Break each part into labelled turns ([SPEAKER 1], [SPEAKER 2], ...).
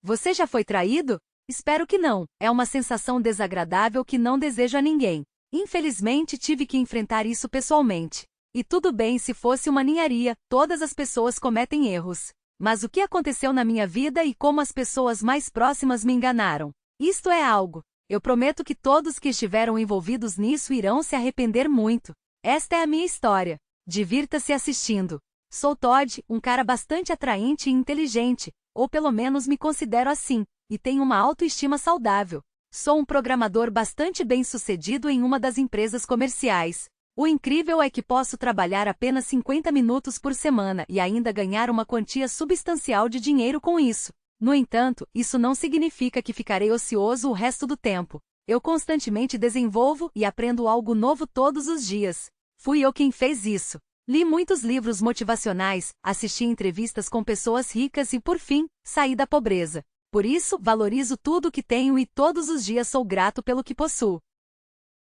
[SPEAKER 1] Você já foi traído? Espero que não. É uma sensação desagradável que não desejo a ninguém. Infelizmente tive que enfrentar isso pessoalmente. E tudo bem se fosse uma ninharia, todas as pessoas cometem erros. Mas o que aconteceu na minha vida e como as pessoas mais próximas me enganaram? Isto é algo. Eu prometo que todos que estiveram envolvidos nisso irão se arrepender muito. Esta é a minha história. Divirta-se assistindo. Sou Todd, um cara bastante atraente e inteligente, ou pelo menos me considero assim, e tenho uma autoestima saudável. Sou um programador bastante bem-sucedido em uma das empresas comerciais. O incrível é que posso trabalhar apenas 50 minutos por semana e ainda ganhar uma quantia substancial de dinheiro com isso. No entanto, isso não significa que ficarei ocioso o resto do tempo. Eu constantemente desenvolvo e aprendo algo novo todos os dias. Fui eu quem fez isso. Li muitos livros motivacionais, assisti entrevistas com pessoas ricas e, por fim, saí da pobreza. Por isso, valorizo tudo o que tenho e todos os dias sou grato pelo que possuo.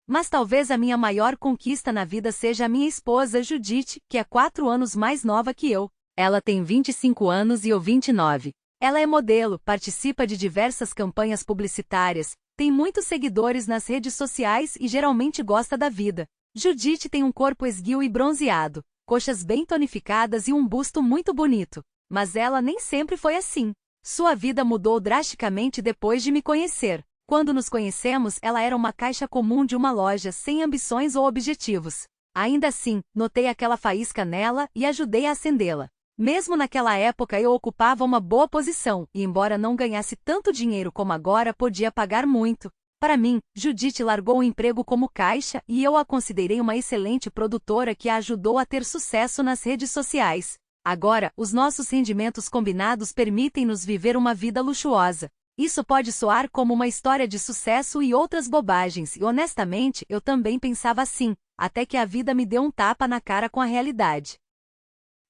[SPEAKER 1] Mas talvez a minha maior conquista na vida seja a minha esposa Judith, que é 4 anos mais nova que eu. Ela tem 25 anos e eu 29. Ela é modelo, participa de diversas campanhas publicitárias, tem muitos seguidores nas redes sociais e geralmente gosta da vida. Judith tem um corpo esguio e bronzeado, coxas bem tonificadas e um busto muito bonito. Mas ela nem sempre foi assim. Sua vida mudou drasticamente depois de me conhecer. Quando nos conhecemos, ela era uma caixa comum de uma loja sem ambições ou objetivos. Ainda assim, notei aquela faísca nela e ajudei a acendê-la. Mesmo naquela época eu ocupava uma boa posição, e embora não ganhasse tanto dinheiro como agora, podia pagar muito. Para mim, Judith largou o emprego como caixa e eu a considerei uma excelente produtora que a ajudou a ter sucesso nas redes sociais. Agora, os nossos rendimentos combinados permitem-nos viver uma vida luxuosa. Isso pode soar como uma história de sucesso e outras bobagens, e honestamente, eu também pensava assim, até que a vida me deu um tapa na cara com a realidade.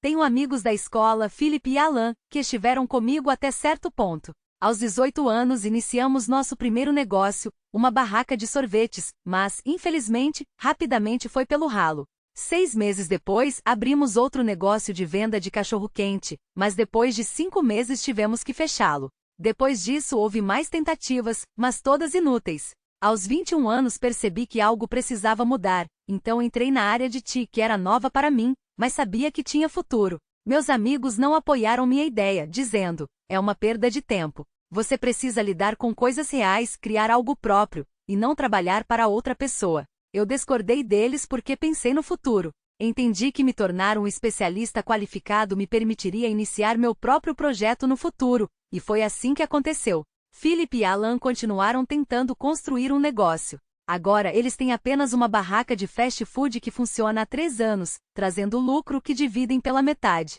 [SPEAKER 1] Tenho amigos da escola, Philip e Alan, que estiveram comigo até certo ponto. Aos 18 anos iniciamos nosso primeiro negócio, uma barraca de sorvetes, mas, infelizmente, rapidamente foi pelo ralo. 6 meses depois, abrimos outro negócio de venda de cachorro-quente, mas depois de 5 meses tivemos que fechá-lo. Depois disso houve mais tentativas, mas todas inúteis. Aos 21 anos percebi que algo precisava mudar, então entrei na área de TI, que era nova para mim, mas sabia que tinha futuro. Meus amigos não apoiaram minha ideia, dizendo, é uma perda de tempo. Você precisa lidar com coisas reais, criar algo próprio, e não trabalhar para outra pessoa. Eu discordei deles porque pensei no futuro. Entendi que me tornar um especialista qualificado me permitiria iniciar meu próprio projeto no futuro, e foi assim que aconteceu. Philip e Alan continuaram tentando construir um negócio. Agora eles têm apenas uma barraca de fast food que funciona há 3 anos, trazendo lucro que dividem pela metade.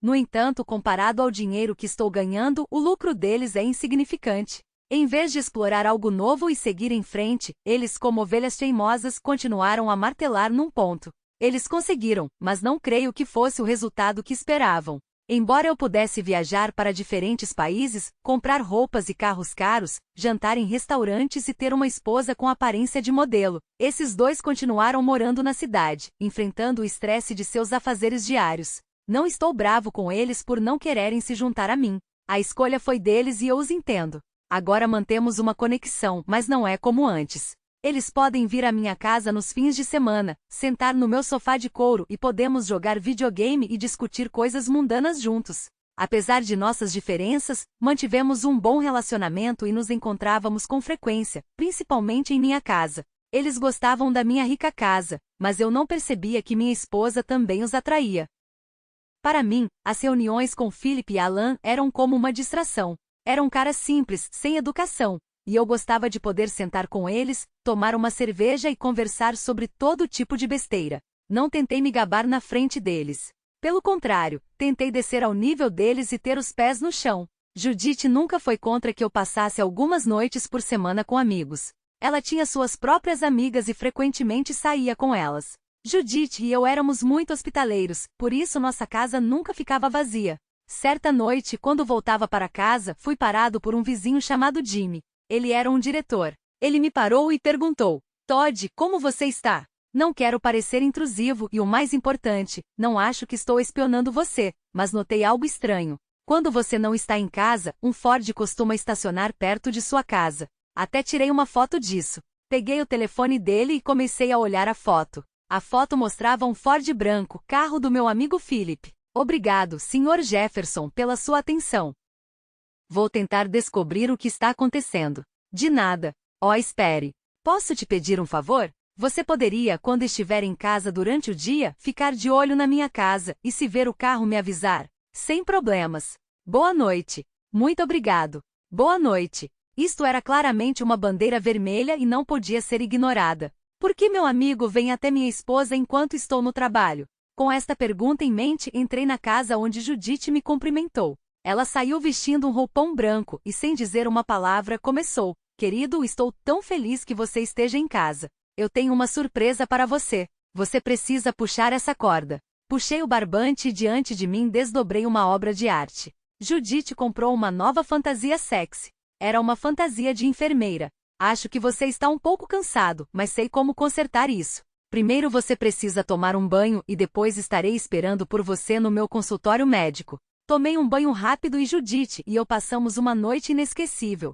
[SPEAKER 1] No entanto, comparado ao dinheiro que estou ganhando, o lucro deles é insignificante. Em vez de explorar algo novo e seguir em frente, eles, como ovelhas teimosas, continuaram a martelar num ponto. Eles conseguiram, mas não creio que fosse o resultado que esperavam. Embora eu pudesse viajar para diferentes países, comprar roupas e carros caros, jantar em restaurantes e ter uma esposa com aparência de modelo, esses dois continuaram morando na cidade, enfrentando o estresse de seus afazeres diários. Não estou bravo com eles por não quererem se juntar a mim. A escolha foi deles e eu os entendo. Agora mantemos uma conexão, mas não é como antes. Eles podem vir à minha casa nos fins de semana, sentar no meu sofá de couro e podemos jogar videogame e discutir coisas mundanas juntos. Apesar de nossas diferenças, mantivemos um bom relacionamento e nos encontrávamos com frequência, principalmente em minha casa. Eles gostavam da minha rica casa, mas eu não percebia que minha esposa também os atraía. Para mim, as reuniões com Philip e Alan eram como uma distração. Eram caras simples, sem educação, e eu gostava de poder sentar com eles, tomar uma cerveja e conversar sobre todo tipo de besteira. Não tentei me gabar na frente deles. Pelo contrário, tentei descer ao nível deles e ter os pés no chão. Judith nunca foi contra que eu passasse algumas noites por semana com amigos. Ela tinha suas próprias amigas e frequentemente saía com elas. Judith e eu éramos muito hospitaleiros, por isso nossa casa nunca ficava vazia. Certa noite, quando voltava para casa, fui parado por um vizinho chamado Jimmy. Ele era um diretor. Ele me parou e perguntou, Todd, como você está? Não quero parecer intrusivo e o mais importante, não acho que estou espionando você, mas notei algo estranho. Quando você não está em casa, um Ford costuma estacionar perto de sua casa. Até tirei uma foto disso. Peguei o telefone dele e comecei a olhar a foto. A foto mostrava um Ford branco, carro do meu amigo Philip. Obrigado, Sr. Jefferson, pela sua atenção. Vou tentar descobrir o que está acontecendo. De nada. Oh, espere. Posso te pedir um favor? Você poderia, quando estiver em casa durante o dia, ficar de olho na minha casa e, se ver o carro, me avisar? Sem problemas. Boa noite. Muito obrigado. Boa noite. Isto era claramente uma bandeira vermelha e não podia ser ignorada. Por que meu amigo vem até minha esposa enquanto estou no trabalho? Com esta pergunta em mente, entrei na casa onde Judite me cumprimentou. Ela saiu vestindo um roupão branco e, sem dizer uma palavra, começou: Querido, estou tão feliz que você esteja em casa. Eu tenho uma surpresa para você. Você precisa puxar essa corda. Puxei o barbante e diante de mim desdobrei uma obra de arte. Judite comprou uma nova fantasia sexy. Era uma fantasia de enfermeira. Acho que você está um pouco cansado, mas sei como consertar isso. Primeiro você precisa tomar um banho e depois estarei esperando por você no meu consultório médico. Tomei um banho rápido e Judite e eu passamos uma noite inesquecível.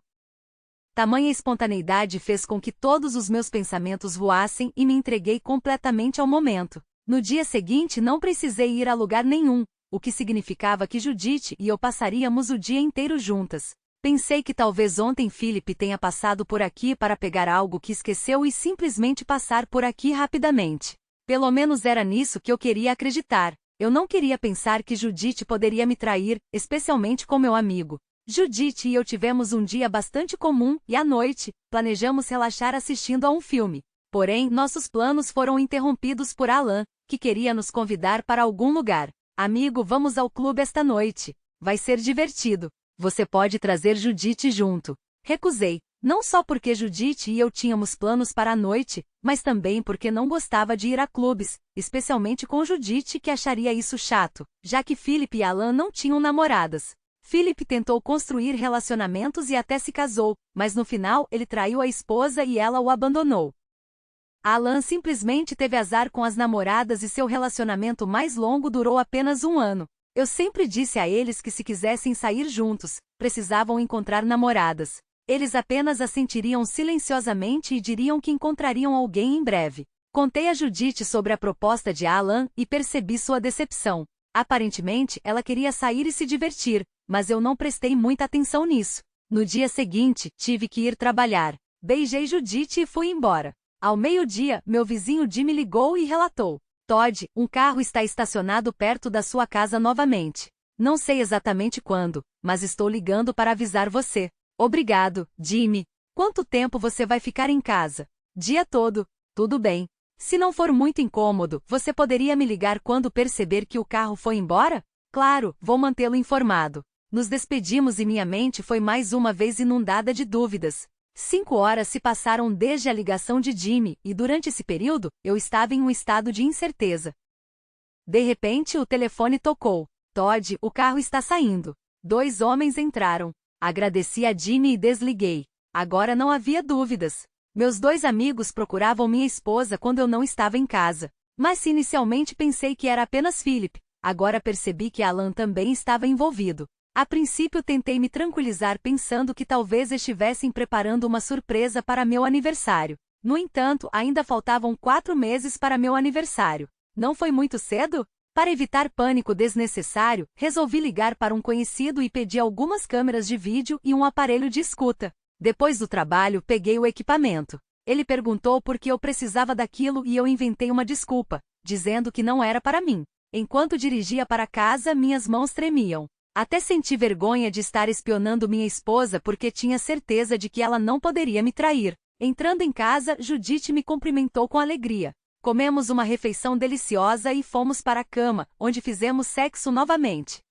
[SPEAKER 1] Tamanha espontaneidade fez com que todos os meus pensamentos voassem e me entreguei completamente ao momento. No dia seguinte não precisei ir a lugar nenhum, o que significava que Judite e eu passaríamos o dia inteiro juntas. Pensei que talvez ontem Philip tenha passado por aqui para pegar algo que esqueceu e simplesmente passar por aqui rapidamente. Pelo menos era nisso que eu queria acreditar. Eu não queria pensar que Judite poderia me trair, especialmente com meu amigo. Judite e eu tivemos um dia bastante comum e, à noite, planejamos relaxar assistindo a um filme. Porém, nossos planos foram interrompidos por Alan, que queria nos convidar para algum lugar. Amigo, vamos ao clube esta noite. Vai ser divertido. Você pode trazer Judite junto. Recusei, não só porque Judite e eu tínhamos planos para a noite, mas também porque não gostava de ir a clubes, especialmente com Judite, que acharia isso chato, já que Philip e Alan não tinham namoradas. Philip tentou construir relacionamentos e até se casou, mas no final ele traiu a esposa e ela o abandonou. Alan simplesmente teve azar com as namoradas e seu relacionamento mais longo durou apenas 1 ano. Eu sempre disse a eles que se quisessem sair juntos, precisavam encontrar namoradas. Eles apenas assentiriam silenciosamente e diriam que encontrariam alguém em breve. Contei a Judite sobre a proposta de Alan e percebi sua decepção. Aparentemente, ela queria sair e se divertir, mas eu não prestei muita atenção nisso. No dia seguinte, tive que ir trabalhar. Beijei Judite e fui embora. Ao meio-dia, meu vizinho Jimmy ligou e relatou: Todd, um carro está estacionado perto da sua casa novamente. Não sei exatamente quando, mas estou ligando para avisar você. Obrigado, Jimmy. Quanto tempo você vai ficar em casa? Dia todo. Tudo bem. Se não for muito incômodo, você poderia me ligar quando perceber que o carro foi embora? Claro, vou mantê-lo informado. Nos despedimos e minha mente foi mais uma vez inundada de dúvidas. 5 horas se passaram desde a ligação de Jimmy, e durante esse período, eu estava em um estado de incerteza. De repente, o telefone tocou. Todd, o carro está saindo. 2 homens entraram. Agradeci a Jimmy e desliguei. Agora não havia dúvidas. Meus 2 amigos procuravam minha esposa quando eu não estava em casa. Mas se inicialmente pensei que era apenas Philip, agora percebi que Alan também estava envolvido. A princípio tentei me tranquilizar pensando que talvez estivessem preparando uma surpresa para meu aniversário. No entanto, ainda faltavam 4 meses para meu aniversário. Não foi muito cedo? Para evitar pânico desnecessário, resolvi ligar para um conhecido e pedi algumas câmeras de vídeo e um aparelho de escuta. Depois do trabalho, peguei o equipamento. Ele perguntou por que eu precisava daquilo e eu inventei uma desculpa, dizendo que não era para mim. Enquanto dirigia para casa, minhas mãos tremiam. Até senti vergonha de estar espionando minha esposa porque tinha certeza de que ela não poderia me trair. Entrando em casa, Judite me cumprimentou com alegria. Comemos uma refeição deliciosa e fomos para a cama, onde fizemos sexo novamente.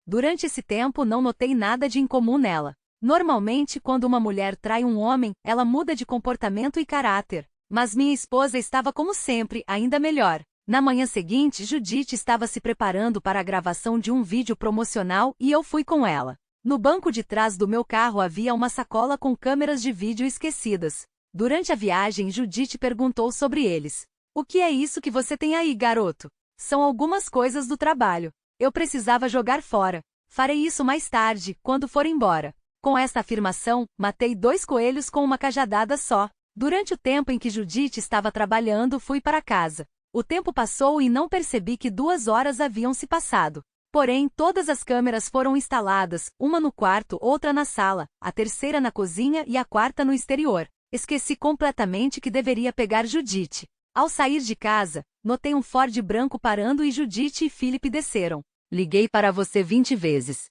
[SPEAKER 1] Durante esse tempo não notei nada de incomum nela. Normalmente, quando uma mulher trai um homem, ela muda de comportamento e caráter. Mas minha esposa estava como sempre, ainda melhor. Na manhã seguinte, Judite estava se preparando para a gravação de um vídeo promocional e eu fui com ela. No banco de trás do meu carro havia uma sacola com câmeras de vídeo esquecidas. Durante a viagem, Judite perguntou sobre eles. O que é isso que você tem aí, garoto? São algumas coisas do trabalho. Eu precisava jogar fora. Farei isso mais tarde, quando for embora. Com esta afirmação, matei 2 coelhos com uma cajadada só. Durante o tempo em que Judite estava trabalhando, fui para casa. O tempo passou e não percebi que 2 horas haviam se passado. Porém, todas as câmeras foram instaladas, uma no quarto, outra na sala, a terceira na cozinha e a quarta no exterior. Esqueci completamente que deveria pegar Judite. Ao sair de casa, notei um Ford branco parando e Judite e Philip desceram. Liguei para você 20 vezes.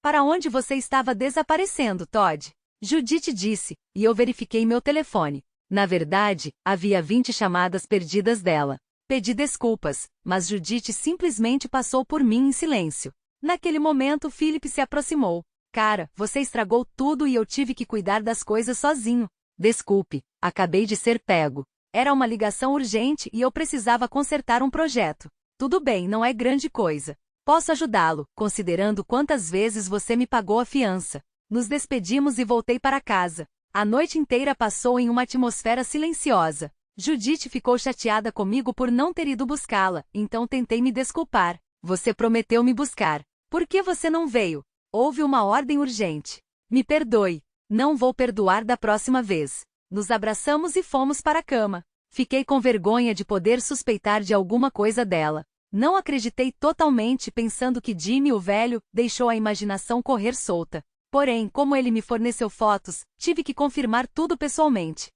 [SPEAKER 1] Para onde você estava desaparecendo, Todd? Judite disse, e eu verifiquei meu telefone. Na verdade, havia 20 chamadas perdidas dela. Pedi desculpas, mas Judite simplesmente passou por mim em silêncio. Naquele momento, Philip se aproximou. Cara, você estragou tudo e eu tive que cuidar das coisas sozinho. Desculpe, acabei de ser pego. Era uma ligação urgente e eu precisava consertar um projeto. Tudo bem, não é grande coisa. Posso ajudá-lo, considerando quantas vezes você me pagou a fiança. Nos despedimos e voltei para casa. A noite inteira passou em uma atmosfera silenciosa. Judite ficou chateada comigo por não ter ido buscá-la, então tentei me desculpar. Você prometeu me buscar. Por que você não veio? Houve uma ordem urgente. Me perdoe. Não vou perdoar da próxima vez. Nos abraçamos e fomos para a cama. Fiquei com vergonha de poder suspeitar de alguma coisa dela. Não acreditei totalmente pensando que Jimmy, o velho, deixou a imaginação correr solta. Porém, como ele me forneceu fotos, tive que confirmar tudo pessoalmente.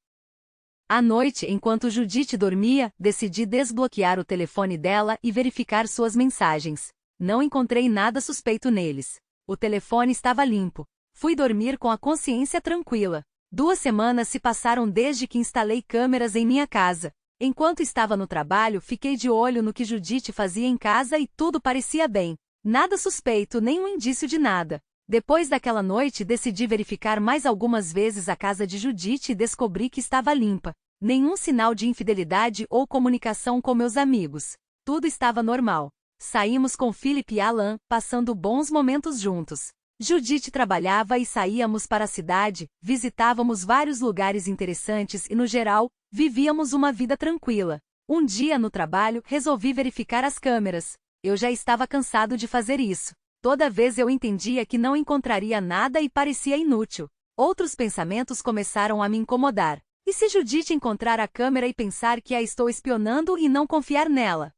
[SPEAKER 1] À noite, enquanto Judite dormia, decidi desbloquear o telefone dela e verificar suas mensagens. Não encontrei nada suspeito neles. O telefone estava limpo. Fui dormir com a consciência tranquila. 2 semanas se passaram desde que instalei câmeras em minha casa. Enquanto estava no trabalho, fiquei de olho no que Judite fazia em casa e tudo parecia bem. Nada suspeito, nenhum indício de nada. Depois daquela noite, decidi verificar mais algumas vezes a casa de Judite e descobri que estava limpa. Nenhum sinal de infidelidade ou comunicação com meus amigos. Tudo estava normal. Saímos com Philip e Alan, passando bons momentos juntos. Judite trabalhava e saíamos para a cidade, visitávamos vários lugares interessantes e, no geral, vivíamos uma vida tranquila. Um dia no trabalho, resolvi verificar as câmeras. Eu já estava cansado de fazer isso. Toda vez eu entendia que não encontraria nada e parecia inútil. Outros pensamentos começaram a me incomodar. E se Judite encontrar a câmera e pensar que a estou espionando e não confiar nela?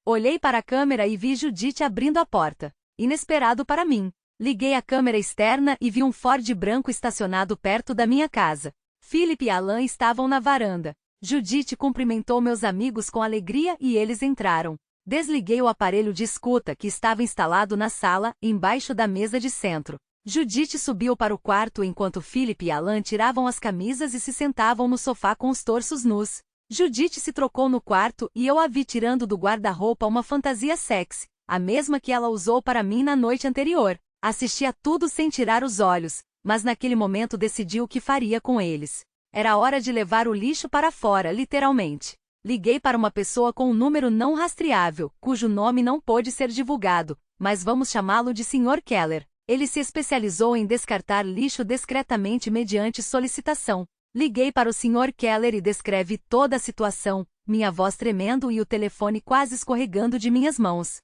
[SPEAKER 1] Olhei para a câmera e vi Judite abrindo a porta. Inesperado para mim. Liguei a câmera externa e vi um Ford branco estacionado perto da minha casa. Philip e Alan estavam na varanda. Judite cumprimentou meus amigos com alegria e eles entraram. Desliguei o aparelho de escuta que estava instalado na sala, embaixo da mesa de centro. Judite subiu para o quarto enquanto Philip e Alan tiravam as camisas e se sentavam no sofá com os torsos nus. Judite se trocou no quarto e eu a vi tirando do guarda-roupa uma fantasia sexy, a mesma que ela usou para mim na noite anterior. Assisti a tudo sem tirar os olhos, mas naquele momento decidi o que faria com eles. Era hora de levar o lixo para fora, literalmente. Liguei para uma pessoa com um número não rastreável, cujo nome não pôde ser divulgado, mas vamos chamá-lo de Sr. Keller. Ele se especializou em descartar lixo discretamente mediante solicitação. Liguei para o Sr. Keller e descrevi toda a situação, minha voz tremendo e o telefone quase escorregando de minhas mãos.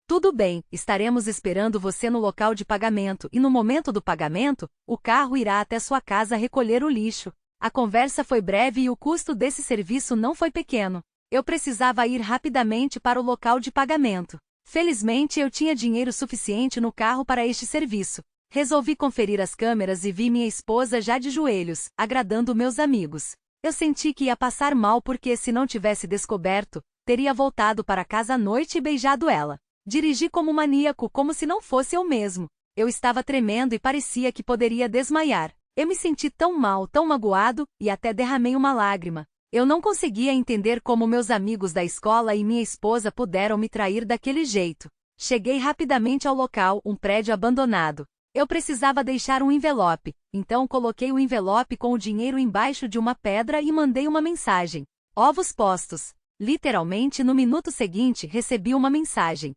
[SPEAKER 1] Tudo bem, estaremos esperando você no local de pagamento e no momento do pagamento, o carro irá até sua casa recolher o lixo. A conversa foi breve e o custo desse serviço não foi pequeno. Eu precisava ir rapidamente para o local de pagamento. Felizmente eu tinha dinheiro suficiente no carro para este serviço. Resolvi conferir as câmeras e vi minha esposa já de joelhos, agradando meus amigos. Eu senti que ia passar mal porque se não tivesse descoberto, teria voltado para casa à noite e beijado ela. Dirigi como maníaco, como se não fosse eu mesmo. Eu estava tremendo e parecia que poderia desmaiar. Eu me senti tão mal, tão magoado, e até derramei uma lágrima. Eu não conseguia entender como meus amigos da escola e minha esposa puderam me trair daquele jeito. Cheguei rapidamente ao local, um prédio abandonado. Eu precisava deixar um envelope, então coloquei o envelope com o dinheiro embaixo de uma pedra e mandei uma mensagem. Ovos postos. Literalmente no minuto seguinte recebi uma mensagem.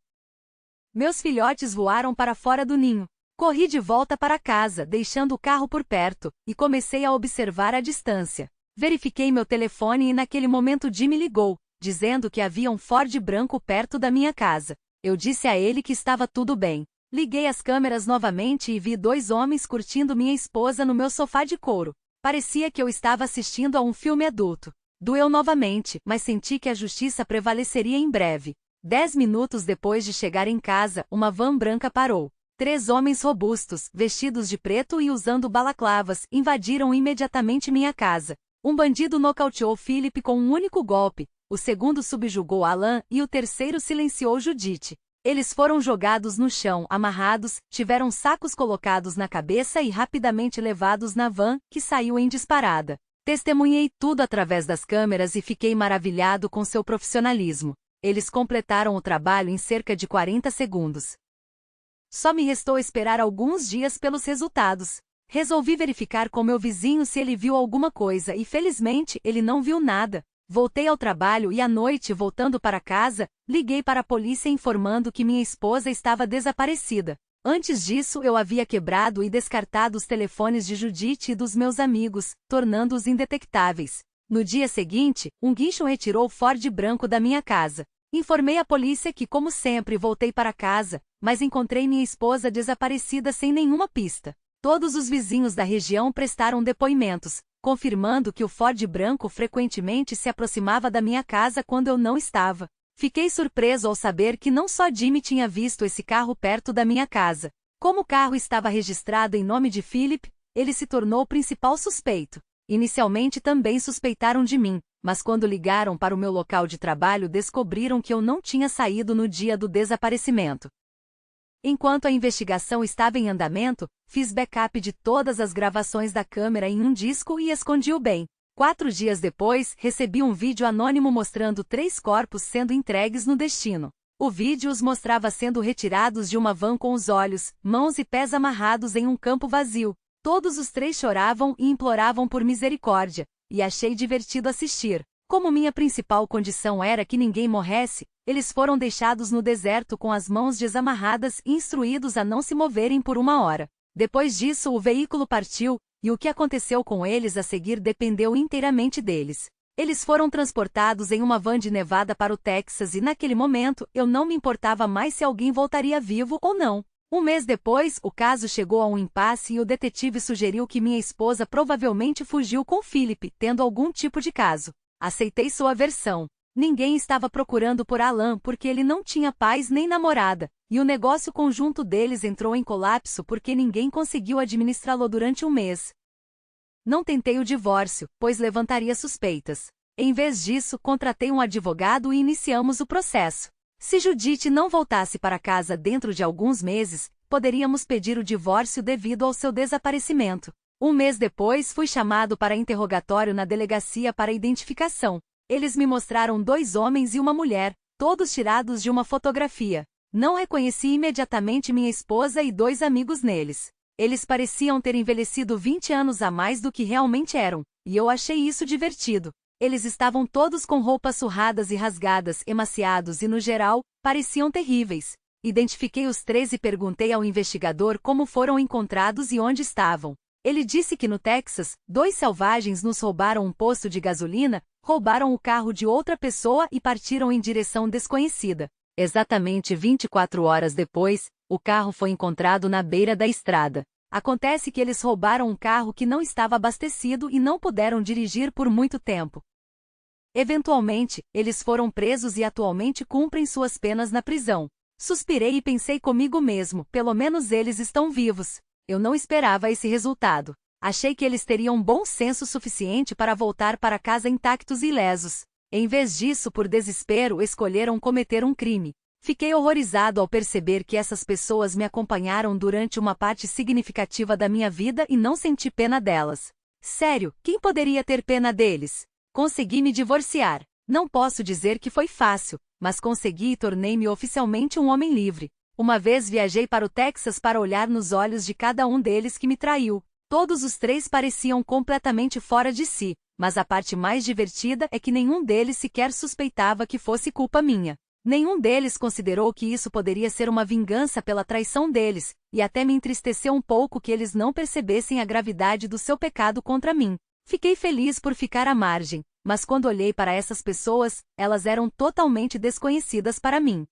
[SPEAKER 1] Meus filhotes voaram para fora do ninho. Corri de volta para casa, deixando o carro por perto, e comecei a observar a distância. Verifiquei meu telefone e naquele momento Jimmy ligou, dizendo que havia um Ford branco perto da minha casa. Eu disse a ele que estava tudo bem. Liguei as câmeras novamente e vi 2 homens curtindo minha esposa no meu sofá de couro. Parecia que eu estava assistindo a um filme adulto. Doeu novamente, mas senti que a justiça prevaleceria em breve. 10 minutos depois de chegar em casa, uma van branca parou. 3 homens robustos, vestidos de preto e usando balaclavas, invadiram imediatamente minha casa. Um bandido nocauteou Philip com um único golpe, o segundo subjugou Alan e o terceiro silenciou Judith. Eles foram jogados no chão, amarrados, tiveram sacos colocados na cabeça e rapidamente levados na van, que saiu em disparada. Testemunhei tudo através das câmeras e fiquei maravilhado com seu profissionalismo. Eles completaram o trabalho em cerca de 40 segundos. Só me restou esperar alguns dias pelos resultados. Resolvi verificar com meu vizinho se ele viu alguma coisa e felizmente ele não viu nada. Voltei ao trabalho e à noite, voltando para casa, liguei para a polícia informando que minha esposa estava desaparecida. Antes disso, eu havia quebrado e descartado os telefones de Judith e dos meus amigos, tornando-os indetectáveis. No dia seguinte, um guincho retirou o Ford branco da minha casa. Informei a polícia que, como sempre, voltei para casa, mas encontrei minha esposa desaparecida sem nenhuma pista. Todos os vizinhos da região prestaram depoimentos, confirmando que o Ford branco frequentemente se aproximava da minha casa quando eu não estava. Fiquei surpreso ao saber que não só Jimmy tinha visto esse carro perto da minha casa. Como o carro estava registrado em nome de Philip, ele se tornou o principal suspeito. Inicialmente também suspeitaram de mim, mas quando ligaram para o meu local de trabalho descobriram que eu não tinha saído no dia do desaparecimento. Enquanto a investigação estava em andamento, fiz backup de todas as gravações da câmera em um disco e escondi-o bem. 4 dias depois, recebi um vídeo anônimo mostrando 3 corpos sendo entregues no destino. O vídeo os mostrava sendo retirados de uma van com os olhos, mãos e pés amarrados em um campo vazio. Todos os 3 choravam e imploravam por misericórdia, e achei divertido assistir. Como minha principal condição era que ninguém morresse, eles foram deixados no deserto com as mãos desamarradas e instruídos a não se moverem por 1 hora. Depois disso, o veículo partiu, e o que aconteceu com eles a seguir dependeu inteiramente deles. Eles foram transportados em uma van de Nevada para o Texas e naquele momento eu não me importava mais se alguém voltaria vivo ou não. 1 mês depois, o caso chegou a um impasse e o detetive sugeriu que minha esposa provavelmente fugiu com Philip, tendo algum tipo de caso. Aceitei sua versão. Ninguém estava procurando por Alan porque ele não tinha pais nem namorada, e o negócio conjunto deles entrou em colapso porque ninguém conseguiu administrá-lo durante 1 mês. Não tentei o divórcio, pois levantaria suspeitas. Em vez disso, contratei um advogado e iniciamos o processo. Se Judith não voltasse para casa dentro de alguns meses, poderíamos pedir o divórcio devido ao seu desaparecimento. 1 mês depois, fui chamado para interrogatório na delegacia para identificação. Eles me mostraram 2 homens e uma mulher, todos tirados de uma fotografia. Não reconheci imediatamente minha esposa e 2 amigos neles. Eles pareciam ter envelhecido 20 anos a mais do que realmente eram, e eu achei isso divertido. Eles estavam todos com roupas surradas e rasgadas, emaciados e, no geral, pareciam terríveis. Identifiquei os 3 e perguntei ao investigador como foram encontrados e onde estavam. Ele disse que no Texas, 2 selvagens nos roubaram um posto de gasolina, roubaram o carro de outra pessoa e partiram em direção desconhecida. Exatamente 24 horas depois, o carro foi encontrado na beira da estrada. Acontece que eles roubaram um carro que não estava abastecido e não puderam dirigir por muito tempo. Eventualmente, eles foram presos e atualmente cumprem suas penas na prisão. Suspirei e pensei comigo mesmo, pelo menos eles estão vivos. Eu não esperava esse resultado. Achei que eles teriam bom senso suficiente para voltar para casa intactos e ilesos. Em vez disso, por desespero, escolheram cometer um crime. Fiquei horrorizado ao perceber que essas pessoas me acompanharam durante uma parte significativa da minha vida e não senti pena delas. Sério, quem poderia ter pena deles? Consegui me divorciar. Não posso dizer que foi fácil, mas consegui e tornei-me oficialmente um homem livre. Uma vez viajei para o Texas para olhar nos olhos de cada um deles que me traiu. Todos os 3 pareciam completamente fora de si, mas a parte mais divertida é que nenhum deles sequer suspeitava que fosse culpa minha. Nenhum deles considerou que isso poderia ser uma vingança pela traição deles, e até me entristeceu um pouco que eles não percebessem a gravidade do seu pecado contra mim. Fiquei feliz por ficar à margem, mas quando olhei para essas pessoas, elas eram totalmente desconhecidas para mim.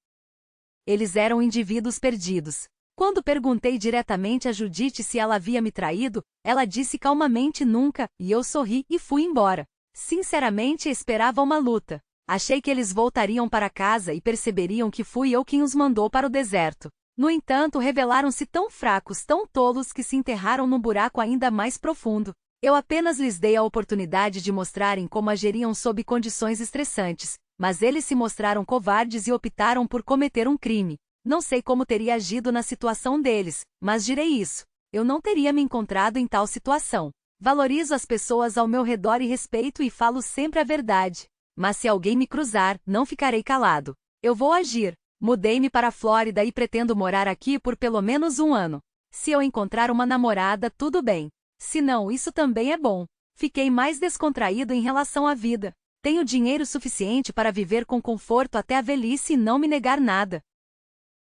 [SPEAKER 1] Eles eram indivíduos perdidos. Quando perguntei diretamente a Judite se ela havia me traído, ela disse calmamente nunca, e eu sorri e fui embora. Sinceramente esperava uma luta. Achei que eles voltariam para casa e perceberiam que fui eu quem os mandou para o deserto. No entanto, revelaram-se tão fracos, tão tolos que se enterraram num buraco ainda mais profundo. Eu apenas lhes dei a oportunidade de mostrarem como agiriam sob condições estressantes, mas eles se mostraram covardes e optaram por cometer um crime. Não sei como teria agido na situação deles, mas direi isso. Eu não teria me encontrado em tal situação. Valorizo as pessoas ao meu redor e respeito e falo sempre a verdade. Mas se alguém me cruzar, não ficarei calado. Eu vou agir. Mudei-me para a Flórida e pretendo morar aqui por pelo menos 1 ano. Se eu encontrar uma namorada, tudo bem. Se não, isso também é bom. Fiquei mais descontraído em relação à vida. Tenho dinheiro suficiente para viver com conforto até a velhice e não me negar nada.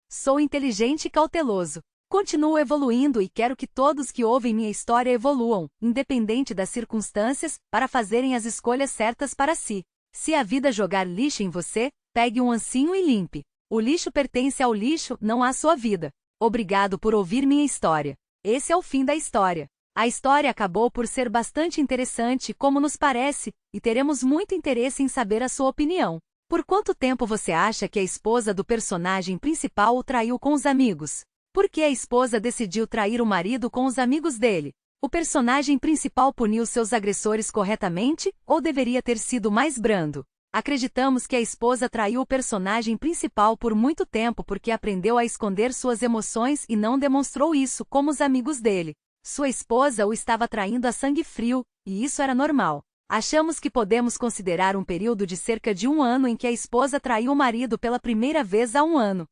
[SPEAKER 1] Sou inteligente e cauteloso. Continuo evoluindo e quero que todos que ouvem minha história evoluam, independente das circunstâncias, para fazerem as escolhas certas para si. Se a vida jogar lixo em você, pegue um ancinho e limpe. O lixo pertence ao lixo, não à sua vida. Obrigado por ouvir minha história. Esse é o fim da história. A história acabou por ser bastante interessante, como nos parece, e teremos muito interesse em saber a sua opinião. Por quanto tempo você acha que a esposa do personagem principal o traiu com os amigos? Por que a esposa decidiu trair o marido com os amigos dele? O personagem principal puniu seus agressores corretamente, ou deveria ter sido mais brando? Acreditamos que a esposa traiu o personagem principal por muito tempo porque aprendeu a esconder suas emoções e não demonstrou isso como os amigos dele. Sua esposa o estava traindo a sangue frio, e isso era normal. Achamos que podemos considerar um período de cerca de 1 ano em que a esposa traiu o marido pela primeira vez há 1 ano.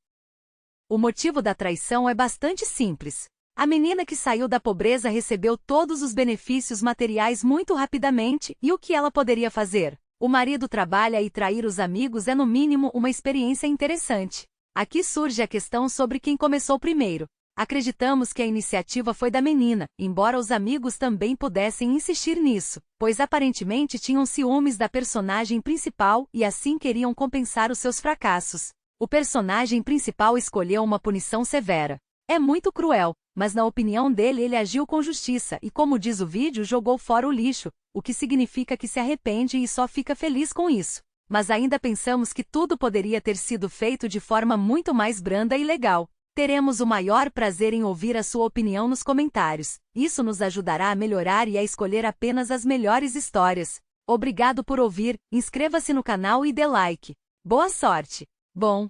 [SPEAKER 1] O motivo da traição é bastante simples. A menina que saiu da pobreza recebeu todos os benefícios materiais muito rapidamente, e o que ela poderia fazer? O marido trabalha e trair os amigos é no mínimo uma experiência interessante. Aqui surge a questão sobre quem começou primeiro. Acreditamos que a iniciativa foi da menina, embora os amigos também pudessem insistir nisso, pois aparentemente tinham ciúmes da personagem principal e assim queriam compensar os seus fracassos. O personagem principal escolheu uma punição severa. É muito cruel, mas na opinião dele ele agiu com justiça e, como diz o vídeo, jogou fora o lixo, o que significa que se arrepende e só fica feliz com isso. Mas ainda pensamos que tudo poderia ter sido feito de forma muito mais branda e legal. Teremos o maior prazer em ouvir a sua opinião nos comentários. Isso nos ajudará a melhorar e a escolher apenas as melhores histórias. Obrigado por ouvir, inscreva-se no canal e dê like. Boa sorte! Bom,